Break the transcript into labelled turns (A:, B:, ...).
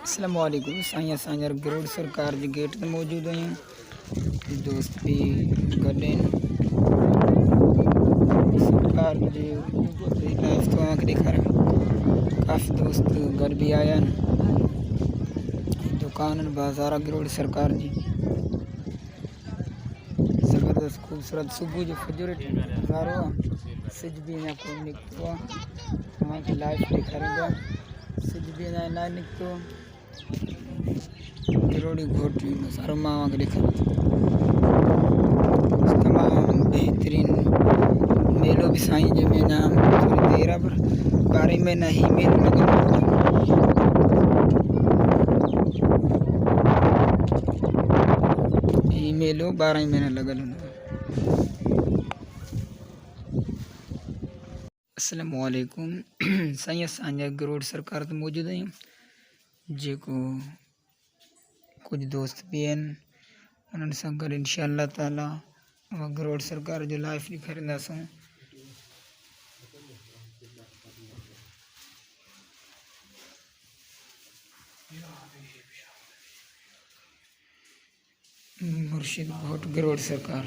A: अस्सलाम वालेकुम। साइया सांजर गरुड़ सरकार जी गेट ते मौजूद आहियूं। दोस्त भी गॾु सरकार जी लाइफ तो तव्हांखे ॾेखारियां। काफ़ी दोस्त गॾु भी आया दुकान बाज़ार गरुड़ सरकार जी ज़बरदस्त खूबसूरत सुबह जो फजर नज़ारो सिज भी अञा कोन निकितो आहे। तव्हांखे लाइव ॾेखारींदा। सिज भी अञा न निकितो। गरोड़ी घोट जो नज़ारो मां ॾेखारींदो। तमामु बेहतरीन मेलो भी साईं जंहिंमें अञा थोड़ी देरि आहे पर 12 महीना ही मेलो लॻंदो। ही मेलो 12 महीना लॻल हूंदो। अस्सलाम वालेकुम। साईं असांजा गरुड़ सरकार ते मौजूद आहियूं। जेको कुछ दोस्त भी आहिनि उन्हनि सां गॾु इंशाअल्लाह ताला गरुड़ सरकार जो लाइफ ॾेखारींदासीं। मुर्शिद घोट गरुड़ सरकार।